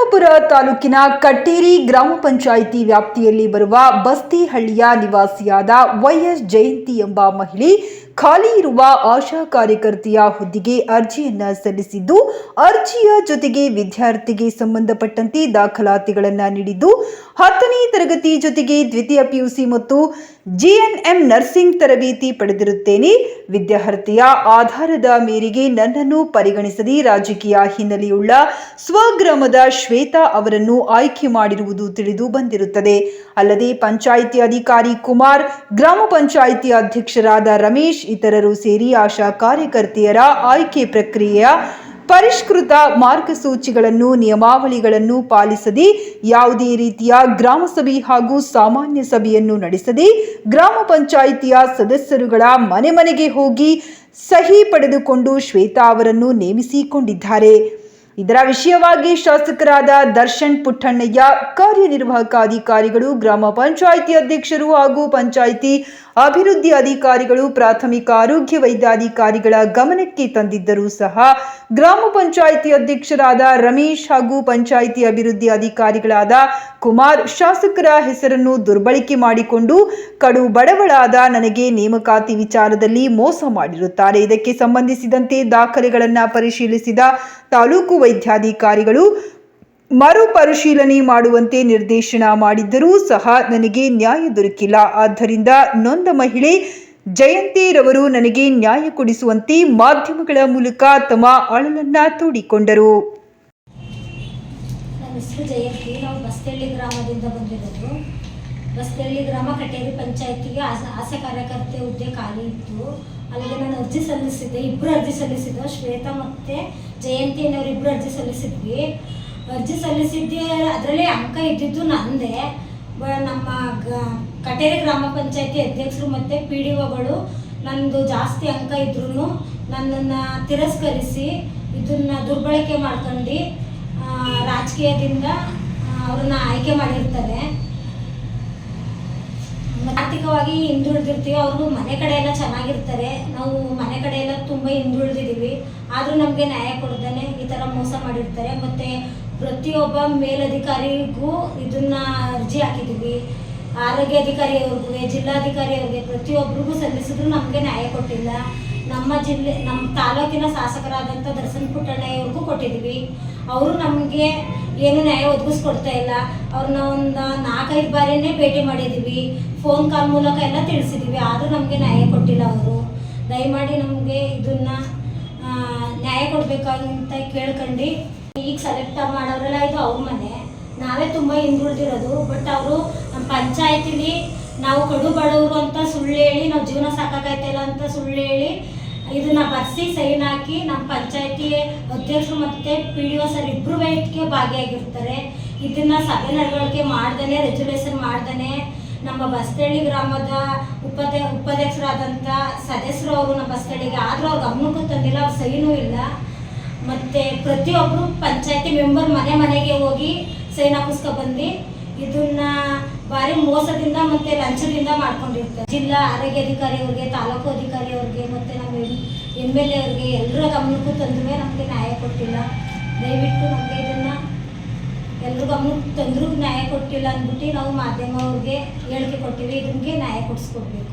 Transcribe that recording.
ಕುಂದಾಪುರ ತಾಲೂಕಿನ ಕಟ್ಟೇರಿ ಗ್ರಾಮ ಪಂಚಾಯಿತಿ ವ್ಯಾಪ್ತಿಯಲ್ಲಿ ಬರುವ ಬಸ್ತಿಹಳ್ಳಿಯ ನಿವಾಸಿಯಾದ ವೈಎಸ್ ಜಯಂತಿ ಎಂಬ ಮಹಿಳೆ ಖಾಲಿ ಇರುವ ಆಶಾ ಕಾರ್ಯಕರ್ತೆಯ ಹುದ್ದೆಗೆ ಅರ್ಜಿಯನ್ನ ಸಲ್ಲಿಸಿದ್ದು, ಅರ್ಜಿಯ ಜೊತೆಗೆ ವಿದ್ಯಾರ್ಥಿಗೆ ಸಂಬಂಧಪಟ್ಟಂತೆ ದಾಖಲಾತಿಗಳನ್ನು ನೀಡಿದ್ದು, 10ನೇ ತರಗತಿ ಜೊತೆಗೆ ದ್ವಿತೀಯ ಪಿಯುಸಿ ಮತ್ತು ಜಿಎನ್ಎಂ ನರ್ಸಿಂಗ್ ತರಬೇತಿ ಪಡೆದಿರುತ್ತೇನೆ. ವಿದ್ಯಾರ್ಥಿಯ ಆಧಾರದ ಮೇರೆಗೆ ನನ್ನನ್ನು ಪರಿಗಣಿಸದೆ ರಾಜಕೀಯ ಹಿನ್ನೆಲೆಯುಳ್ಳ ಸ್ವಗ್ರಾಮದ ಶ್ವೇತಾ ಅವರನ್ನು ಆಯ್ಕೆ ಮಾಡಿರುವುದು ತಿಳಿದು ಬಂದಿರುತ್ತದೆ. ಅಲ್ಲದೆ ಪಂಚಾಯಿತಿ ಅಧಿಕಾರಿ ಕುಮಾರ್, ಗ್ರಾಮ ಪಂಚಾಯಿತಿ ಅಧ್ಯಕ್ಷರಾದ ರಮೇಶ್ ಇತರರು ಸೇರಿ ಆಶಾ ಕಾರ್ಯಕರ್ತೆಯರ ಆಯ್ಕೆ ಪ್ರಕ್ರಿಯೆಯ ಪರಿಷ್ಕೃತ ಮಾರ್ಗಸೂಚಿಗಳನ್ನು ನಿಯಮಾವಳಿಗಳನ್ನು ಪಾಲಿಸದೆ ಯಾವುದೇ ರೀತಿಯ ಗ್ರಾಮ ಸಭೆ ಹಾಗೂ ಸಾಮಾನ್ಯ ಸಭೆಯನ್ನು ನಡೆಸದೆ ಗ್ರಾಮ ಪಂಚಾಯಿತಿಯ ಸದಸ್ಯರುಗಳ ಮನೆ ಮನೆಗೆ ಹೋಗಿ ಸಹಿ ಪಡೆದುಕೊಂಡು ಶ್ವೇತಾ ಅವರನ್ನು ನೇಮಿಸಿಕೊಂಡಿದ್ದಾರೆ. ಇದರ ವಿಷಯವಾಗಿ ಶಾಸಕರಾದ ದರ್ಶನ್ ಪುಟ್ಟಣ್ಣಯ್ಯ, ಕಾರ್ಯನಿರ್ವಾಹಕ ಅಧಿಕಾರಿಗಳು, ಗ್ರಾಮ ಪಂಚಾಯಿತಿ ಅಧ್ಯಕ್ಷರು ಹಾಗೂ ಪಂಚಾಯಿತಿ ಅಭಿವೃದ್ಧಿ ಅಧಿಕಾರಿಗಳು, ಪ್ರಾಥಮಿಕ ಆರೋಗ್ಯ ವೈದ್ಯಾಧಿಕಾರಿಗಳ ಗಮನಕ್ಕೆ ತಂದಿದ್ದರೂ ಸಹ ಗ್ರಾಮ ಪಂಚಾಯಿತಿ ಅಧ್ಯಕ್ಷರಾದ ರಮೇಶ್ ಹಾಗೂ ಪಂಚಾಯಿತಿ ಅಭಿವೃದ್ಧಿ ಅಧಿಕಾರಿಗಳಾದ ಕುಮಾರ್ ಶಾಸಕರ ಹೆಸರನ್ನು ದುರ್ಬಳಕೆ ಮಾಡಿಕೊಂಡು ಕಡು ಬಡವಳಾದ ನನಗೆ ನೇಮಕಾತಿ ವಿಚಾರದಲ್ಲಿ ಮೋಸ ಮಾಡಿರುತ್ತಾರೆ. ಇದಕ್ಕೆ ಸಂಬಂಧಿಸಿದಂತೆ ದಾಖಲೆಗಳನ್ನು ಪರಿಶೀಲಿಸಿದ ತಾಲೂಕು ವೈದ್ಯಾಧಿಕಾರಿಗಳು ಮರುಪರಿಶೀಲನೆ ಮಾಡುವಂತೆ ನಿರ್ದೇಶನ ಮಾಡಿದ್ದರೂ ಸಹ ನನಗೆ ನ್ಯಾಯ ದೊರಕಿಲ್ಲ. ಆದ್ದರಿಂದ ನೊಂದ ಮಹಿಳೆ ಜಯಂತಿರವರು ನನಗೆ ನ್ಯಾಯ ಕೊಡಿಸುವಂತೆ ಮಾಧ್ಯಮಗಳ ಮೂಲಕ ತಮ್ಮ ಅಳಲನ್ನ ತೋಡಿಕೊಂಡರು. ನನ್ನ ಹೆಸರು ಜಯಂತಿ. ನಾವು ಬಸ್ತಳ್ಳಿ ಗ್ರಾಮದಿಂದ ಬಂದಿರೋದು. ಬಸ್ತಳ್ಳಿ ಗ್ರಾಮ ಕಟೇರಿ ಪಂಚಾಯತಿಗೆ ಆಸೆ ಕಾರ್ಯಕರ್ತೆ ಹುದ್ದೆ ಖಾಲಿ ಇತ್ತು. ಅಲ್ಲಿಗೆ ನಾನು ಅರ್ಜಿ ಸಲ್ಲಿಸಿದ್ದೆ. ಇಬ್ಬರು ಅರ್ಜಿ ಸಲ್ಲಿಸಿದ್ದು, ಶ್ವೇತಾ ಮತ್ತು ಜಯಂತಿಯವರು ಇಬ್ಬರು ಅರ್ಜಿ ಸಲ್ಲಿಸಿದ್ವಿ. ಅರ್ಜಿ ಸಲ್ಲಿಸಿದ್ದೆ, ಅದರಲ್ಲೇ ಅಂಕ ಇದ್ದಿದ್ದು ನಂದೇ. ನಮ್ಮ ಕಟೇರಿ ಗ್ರಾಮ ಪಂಚಾಯತಿ ಅಧ್ಯಕ್ಷರು ಮತ್ತು PDOಗಳು ನನ್ನದು ಜಾಸ್ತಿ ಅಂಕ ಇದ್ರೂ ನನ್ನನ್ನು ತಿರಸ್ಕರಿಸಿ ಇದನ್ನು ದುರ್ಬಳಕೆ ಮಾಡ್ಕೊಂಡು ರಾಜಕೀಯದಿಂದ ಅವ್ರನ್ನ ಆಯ್ಕೆ ಮಾಡಿರ್ತಾರೆ. ಆರ್ಥಿಕವಾಗಿ ಹಿಂದುಳಿದಿರ್ತೀವಿ, ಅವರು ಮನೆ ಕಡೆ ಎಲ್ಲ ಚೆನ್ನಾಗಿರ್ತಾರೆ. ನಾವು ಮನೆ ಕಡೆ ಎಲ್ಲ ತುಂಬ ಹಿಂದುಳಿದಿದ್ದೀವಿ. ಆದರೂ ನಮಗೆ ನ್ಯಾಯ ಕೊಡ್ದೇ ಈ ಥರ ಮೋಸ ಮಾಡಿರ್ತಾರೆ. ಮತ್ತು ಪ್ರತಿಯೊಬ್ಬ ಮೇಲಧಿಕಾರಿಗೂ ಇದನ್ನು ಅರ್ಜಿ ಹಾಕಿದ್ದೀವಿ. ಆರೋಗ್ಯ ಅಧಿಕಾರಿಯವ್ರಿಗೂ, ಜಿಲ್ಲಾಧಿಕಾರಿಯವ್ರಿಗೆ, ಪ್ರತಿಯೊಬ್ಬರಿಗೂ ಸಲ್ಲಿಸಿದ್ರು ನಮಗೆ ನ್ಯಾಯ ಕೊಟ್ಟಿಲ್ಲ. ನಮ್ಮ ತಾಲೂಕಿನ ಶಾಸಕರಾದಂಥ ದರ್ಶನ್ ಪುಟ್ಟಣ್ಣಯ್ಯವ್ರಿಗೂ ಕೊಟ್ಟಿದ್ದೀವಿ. ಅವರು ನಮಗೆ ಏನು ನ್ಯಾಯ ಒದಗಿಸ್ಕೊಡ್ತಾ ಇಲ್ಲ. ಅವ್ರನ್ನ ಒಂದು 4-5 ಬಾರಿನೇ ಭೇಟಿ ಮಾಡಿದ್ದೀವಿ. ಫೋನ್ ಕಾಲ್ ಮೂಲಕ ಎಲ್ಲ ತಿಳಿಸಿದ್ದೀವಿ. ಆದರೂ ನಮಗೆ ನ್ಯಾಯ ಕೊಟ್ಟಿಲ್ಲ ಅವರು. ದಯಮಾಡಿ ನಮಗೆ ಇದನ್ನು ನ್ಯಾಯ ಕೊಡಬೇಕಂತ ಕೇಳ್ಕೊಂಡು, ಈಗ ಸೆಲೆಕ್ಟ್ ಮಾಡೋರೆಲ್ಲ ಇದು ಅವ್ರ ಮನೆ, ನಾವೇ ತುಂಬ ಹಿಂದುಳಿದಿರೋದು. ಬಟ್ ಅವರು ನಮ್ಮ ಪಂಚಾಯತಿಲಿ ನಾವು ಕಡು ಬಡವರು ಅಂತ ಸುಳ್ಳು ಹೇಳಿ, ನಾವು ಜೀವನ ಸಾಕಾಗೈತಿಲ್ಲ ಅಂತ ಸುಳ್ಳು ಹೇಳಿ ಇದನ್ನ ಬರ್ಸಿ ಸೈನ್ ಹಾಕಿ ನಮ್ಮ ಪಂಚಾಯತಿ ಅಧ್ಯಕ್ಷರು ಮತ್ತು PDO ಸರ್ ಇಬ್ಬರು ವೇಟ್ಗೆ ಭಾಗಿಯಾಗಿರ್ತಾರೆ. ಇದನ್ನು ಸಭೆ ನಡವಳಿಕೆ ಮಾಡ್ದೇ, ರೆಜುಲೇಷನ್ ಮಾಡ್ದೇ ನಮ್ಮ ಬಸ್ತಳ್ಳಿ ಗ್ರಾಮದ ಉಪಾಧ್ಯಕ್ಷರಾದಂಥ ಸದಸ್ಯರು ಅವರು ನಮ್ಮ ಬಸ್ತಳ್ಳಿಗೆ, ಆದರೂ ಅವ್ರ ಗಮನಕ್ಕೂ ತಂದಿಲ್ಲ, ಅವ್ರ ಸೈನೂ ಇಲ್ಲ. ಮತ್ತು ಪ್ರತಿಯೊಬ್ಬರು ಪಂಚಾಯತಿ ಮೆಂಬರ್ ಮನೆಗೆ ಹೋಗಿ ಸೈನ್ ಹಾಕಿಸ್ಕೊಬಂದು ಇದನ್ನು ಭಾರಿ ಮೋಸದಿಂದ ಮತ್ತು ಲಂಚದಿಂದ ಮಾಡ್ಕೊಂಡಿರ್ತಾರೆ. ಜಿಲ್ಲಾ ಆರೋಗ್ಯ ಅಧಿಕಾರಿಯವ್ರಿಗೆ, ತಾಲೂಕು ಅಧಿಕಾರಿಯವ್ರಿಗೆ ಮತ್ತು ನಮ್ಮ MLA ಅವ್ರಿಗೆ ಎಲ್ಲರ ಗಮನಕ್ಕೂ ತಂದ್ರೂ ನಮಗೆ ನ್ಯಾಯ ಕೊಟ್ಟಿಲ್ಲ. ದಯವಿಟ್ಟು ನಮಗೆ ಇದನ್ನು ಎಲ್ಲರೂ ಗಮನಕ್ಕೆ ತಂದ್ರೂ ನ್ಯಾಯ ಕೊಟ್ಟಿಲ್ಲ ಅಂದ್ಬಿಟ್ಟು ನಾವು ಮಾಧ್ಯಮ ಅವ್ರಿಗೆ ಹೇಳಿಕೆ ಕೊಟ್ಟಿವಿ. ಇದಕ್ಕೆ ನ್ಯಾಯ ಕೊಡಿಸ್ಕೊಡ್ಬೇಕು.